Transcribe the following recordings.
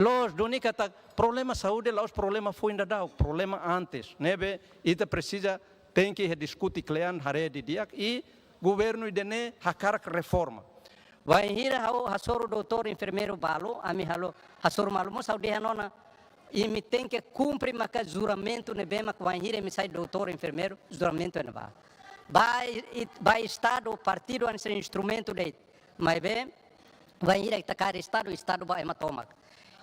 Los donica tak problema saúde lá os problema foi ainda dá, problema antes, nebe ita precisa tem que discutir klean hare di dia e governo idene hakar reforma. Vai hira hau hasoro doutor enfermeiro balo, ami halo hasoro malumo saúde hanona e me tem que cumprir maka juramento nebema que vai hira me sai doutor enfermeiro juramento é neba. Vai estado partido a ser instrumento de, mas bem vai hira itacar estado vai matoma.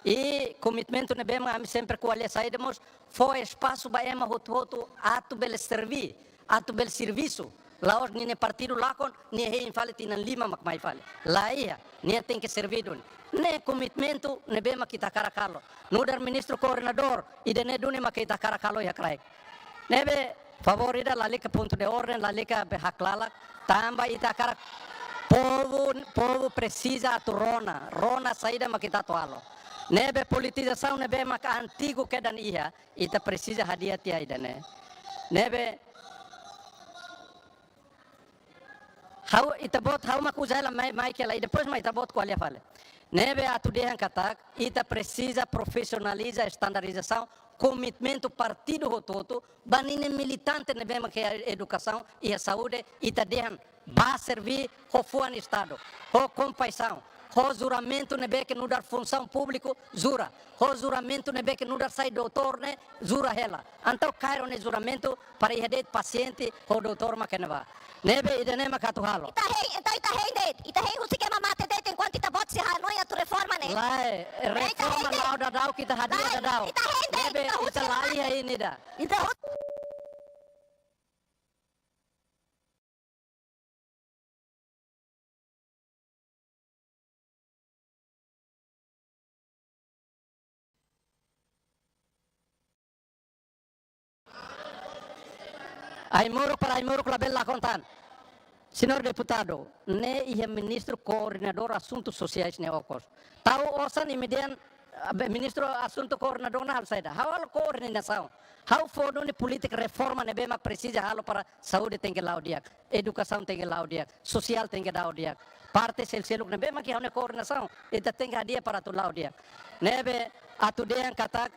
E comitimento ne bem a sempre com a saímos foi espaço para ema roto ato bel servir ato bel serviço lá os nem partido lá com nem rei fale tina lima mak mai fale lá ia nem tem que servir don ne comitimento ne bem kita caracalo no dar ministro coordenador e de ne dune mak kita caracalo ya crai nebe favorita la lica ponto de ordem la lica behaklala tamba ita cara povo precisa aturona rona saída mak kita toalo nebe politização nebe maka antigo que dan ia ita precisa hadiah tia ida nebe how ita bot how makuzela mai que ela e depois mai ita bot qual é fale nebe atu dehan katak ita precisa profissionaliza estandarização comitimento partido rototo banine militante nebe maka educação e a saúde ita dehan ba servir ho fuan estado ho compaixão o juramento nebe que não dar função pública, jura. O juramento nebe que não dar sai doutor, né, jura ela. Então, cairo ne juramento para ir de paciente, o doutor makeneva. Nebe idene makatu halo. Ita rei usi que mamate det enquanto ita bot se hanoia tu reforma né. Lá reforma lá da dau kita hadia da dau. Nebe ita lá ia ini da. Aimoro la bella contan. Senhor deputado, ne ia ministro coordenador assuntos sociais ne okos. Tau osan imedian ministro assunto coordenador na saída. Hal coordenação. Hal fodo ne política reforma ne bema precisa halo para saúde tem que lá o dia, educação tem que lá o dia, social tem que lá o dia. Parte sel ne bema que hane coordenação, eta tem que dia para tu lá o dia. Nebe atudean katak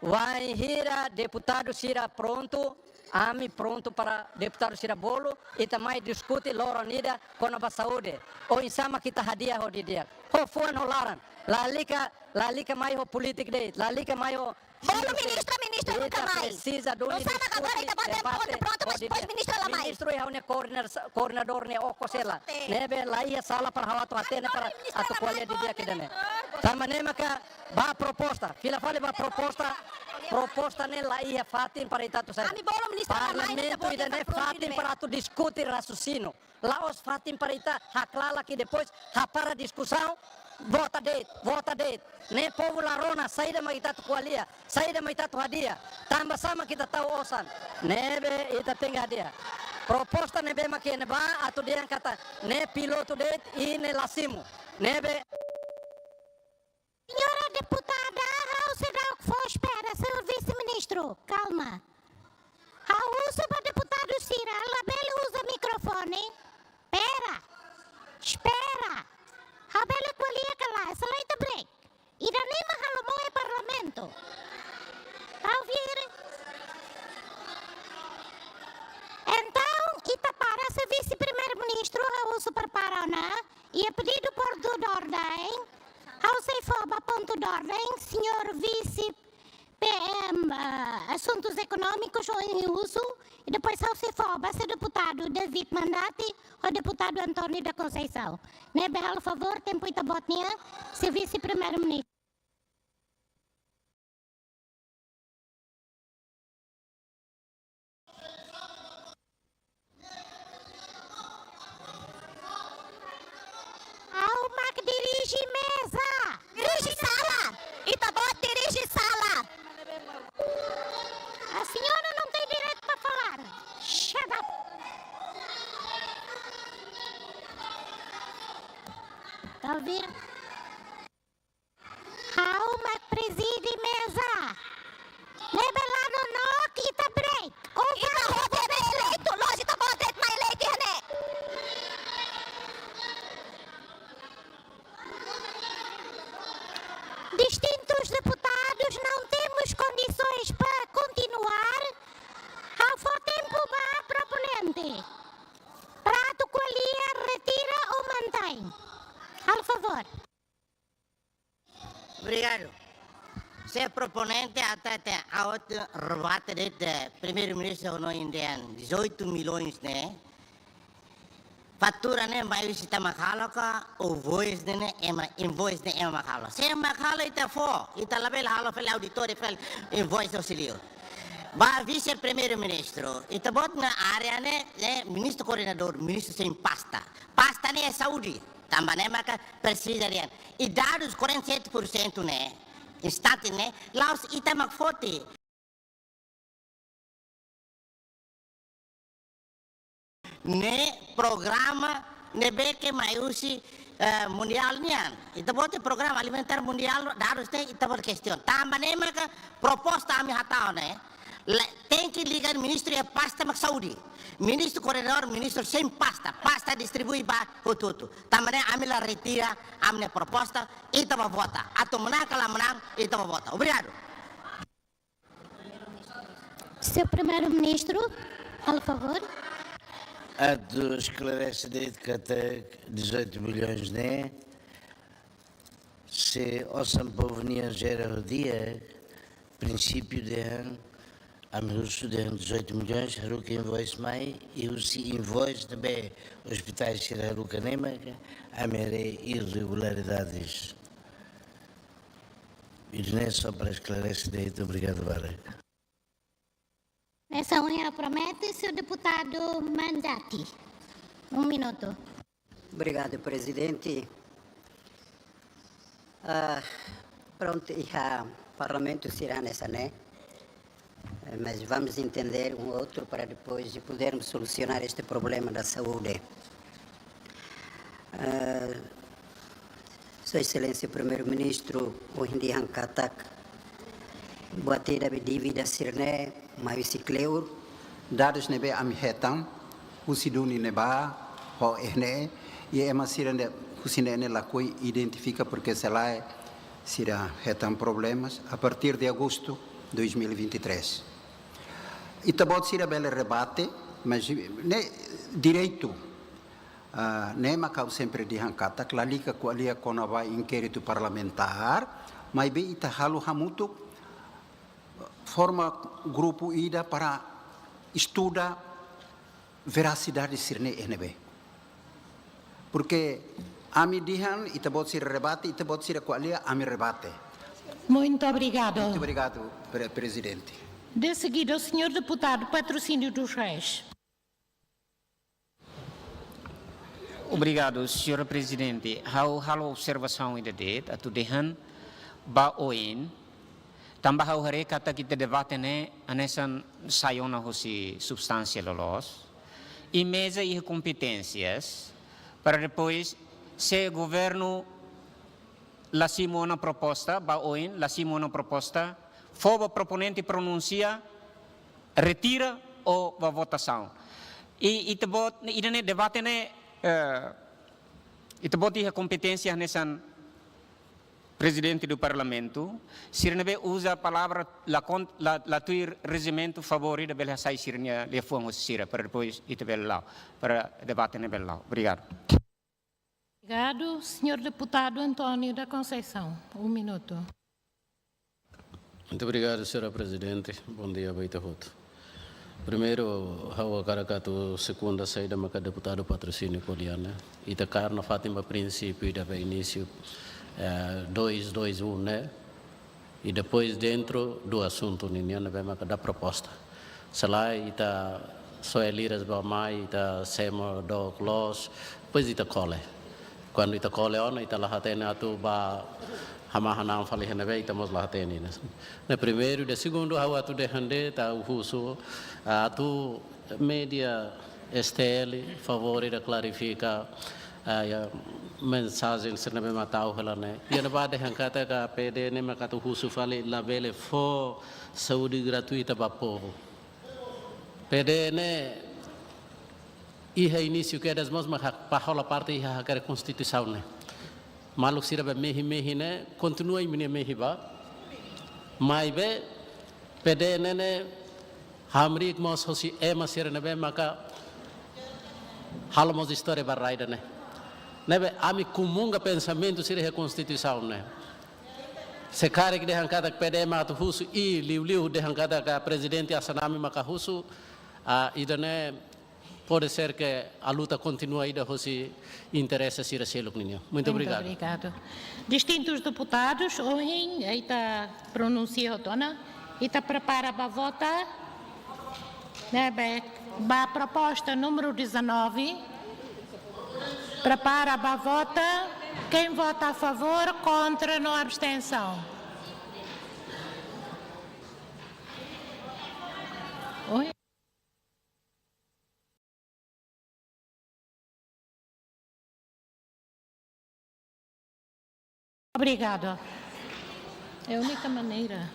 vai hira deputado sira pronto. Ami pronto para deputado Sirabolo e também discute loro nida com a saúde. O insama kita hadiah o dia. Ho fuan holaran. La liga mai o político de, la liga mai o Bolo ministro nunca mais. Precisa do não sabe agora ita bota pronto mas depois ministro lá mais. Ministro é o coordenador ne o cosela. Nebe lá ia sala para hawa to atene para atu colhe de dia que dene. Também maka ba proposta. Fila fale ba proposta nela ia fatin para itatu sai. Parlamento ida ne fatin para tu discutir raciocínio. Lá os fatin para ita haklala que depois ha para discussão. Vota det. Ne povo larona saída mai itatu kualia, saída mai itatu hadia. Tamba sama kita tahu osan. Nebe ita tenga hadia. Proposta nebe makene ba atu dia kata ne piloto det e ne lasimo. Nebe Senhora deputada, how será o que for espera, senhor vice-ministro? Calma. How usa para deputado Cira, labele usa microfone. Espera. How bele qualia cala, essa leita break. Ira nem mahalamo é parlamento. Tá ouvir? Então, ita para ser vice-primeiro-ministro, how usa para não? E a pedido por do ordem. How sei foba ponto de ordem, senhor vice PM assuntos econômicos ou em uso, e depois how sei foba ser deputado David Mandati ou deputado Antônio da Conceição. Né, por favor, tempo ita botnia, ser vice-primeiro-ministro. Alma que dirige mesa! Dirige sala! Itabot dirige sala! A senhora não tem direito para falar. Shut up! Tá ouvindo? senhores deputados, não temos condições para continuar. Ao for tempo vá proponente. Prato qualia, retira ou mantém? Por favor. Obrigado. Se proponente até a outra rebate de primeiro-ministro no indiano, 18 milhões, né? Fatura né, mas se tá macaloca, o voice né, invoice né, é macalo. Se é macalo, ita for, ita label halo fel auditor fel invoice auxilio. Vai vice-primeiro-ministro, ita bot na área né, ministro coordenador, ministro sem pasta. Pasta né é saúde, também né, mas precisa de. E dados 47% né, instante né, lá os ita macfote. Ne programa ne beke maiusi mundial nian. Itu bote programa alimentar mundial harus te itu bote questão. Tambah ne maka proposta ami hatau ne. Tem que ligar ministro e pasta mak Saudi. Ministro coordenador, ministro sem pasta. Pasta distribui ba hututu. Tambah ne ami la retira amne proposta itu ba vota. Atau menang kalau menang itu ba vota. Obrigado. Seu primeiro-ministro, por favor. A do esclarece direito que até 18 milhões, né? Se o São Paulo gera o dia, princípio de ano, a minuto de 18 milhões, Haruka invoice mais, e o invoice também, hospitais de Haruka Nemaga, a mere irregularidades. E não é só para esclarecer direito, obrigado, Barack. Nessa unha promete, seu deputado Mandati. Minuto. Obrigado, presidente. Pronto, o parlamento será nessa, né? Mas vamos entender um outro para depois de podermos solucionar este problema da saúde. Sua Excelência Primeiro-Ministro, o Indian Katak, boatida de dívida sirne, mais cicleur, dados nebe am hetam, usiduni neba, ho ehne, e ema sirene, usinene la cui identifica porque se lá será hetam problemas a partir de agosto de 2023. E tabot será belo rebate, mas ne direito, ne macau sempre de hankata, clalica qualia conava inquérito parlamentar, mas bem ita halu hamutu forma grupo IDA para estudar veracidade de Sirne NB. Porque a mim dihan, e tabot ser rebate, e tabot ser qualia, a mim rebate. Muito obrigado. Muito obrigado, presidente. De seguida, o senhor deputado Patrocínio dos Reis. Obrigado, senhor presidente. Halo observação ainda de, a tu dehan ba oin. Tambah hari kata kita debate ne anesan sayona hosi substância lolos e mesa e competências para depois se governo lasimo uma proposta baoin lasimo uma proposta foba proponente pronuncia retira ou va votação e itebot idane debate ne itebot e competência nesan presidente do parlamento, sirnebe usa a palavra la tui regimento favorito bela sai sirnia le fuamo sira para depois itebel lá para debate nebel lá. Obrigado. Obrigado, senhor deputado Antônio da Conceição. Minuto. Muito obrigado, senhora presidente. Bom dia, Baita Roto. Primeiro, hawa karakato segunda saída maka deputado Patrocínio Poliana. Ita karna Fátima princípio da início 221, né? E depois dentro do assunto ninguém vai mais da proposta. Salai ita só eliras bamai ita sema do close, depois ita cole. Quando ita cole ona ita lahatene atu ba hamahanam fali henebe ita mos lahatene. Na primeiro, de segundo hawa tu dehande ta uhusu atu media STL favore da clarifica mensagem se não me matar o relane e na base hankata ka PD ne makatu husu fale la bele fo saúde gratuita para povo PD ne e início que das mãos para rola parte e a constituição ne maluk sira be mehi ne continua em mehi ba Mai be pede nene hamrik mos hosi masir nebe maka hal mos história barraida né. Nebe ami comunga pensamento sire a Constituição né. Se cara que deixam cada pede mata husu e liu deixam cada que presidente asanami maka husu idane pode ser que a luta continue ainda hosi interessa sira selo ninho. Muito obrigado. Muito obrigado. Distintos deputados, hoje está pronunciado, dona, está prepara para votar, né? A proposta número 19, prepara para votar, quem vota a favor, contra, não abstenção. Oi? Obrigado. É a única maneira.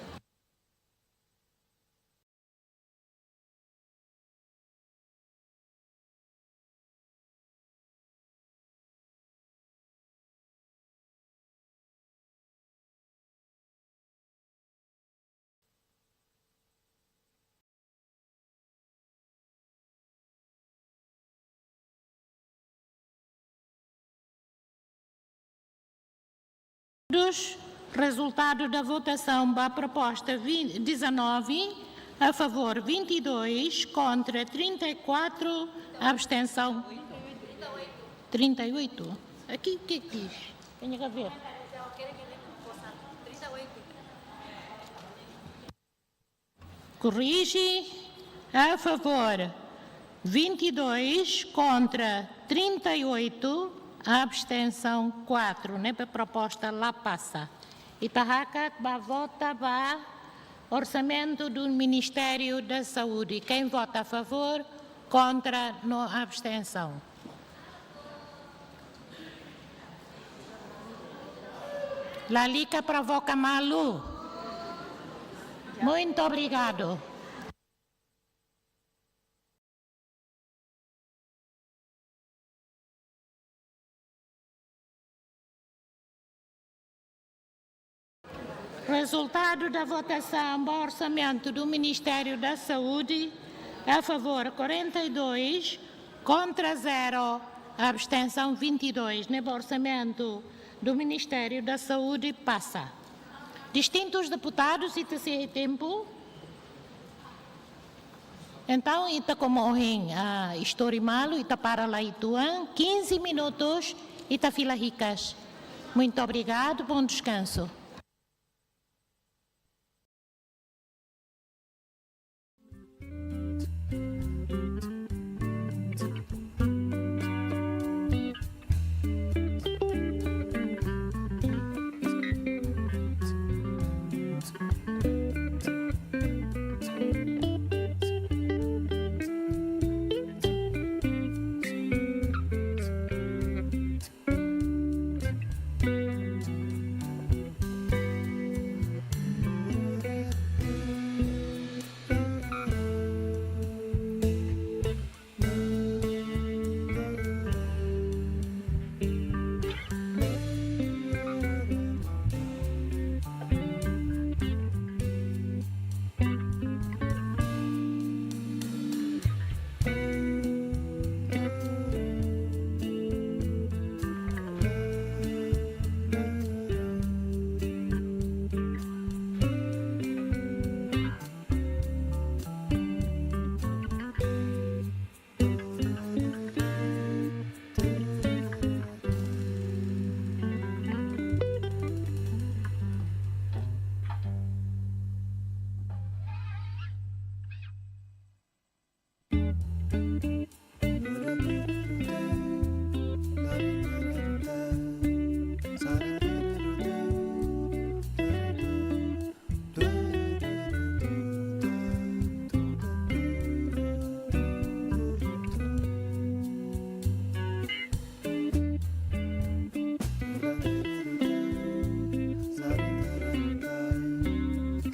Resultado da votação da proposta 19, a favor 22, contra 34, abstenção 38. Aqui o que diz? Tenho que ver. Corrige, a favor 22, contra 38, abstenção 4, né? A proposta lá passa. Itahacat vota para orçamento do Ministério da Saúde. Quem vota a favor, contra, não abstenção. Lalica provoca malu. Muito obrigado. Resultado da votação do orçamento do Ministério da Saúde, a favor 42, contra 0, abstenção 22. No orçamento do Ministério da Saúde passa. Distintos deputados, e tem tempo. Então, ita como a história malo, ita para lá ituan, 15 minutos, ita fila ricas. Muito obrigado, bom descanso.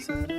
Sorry.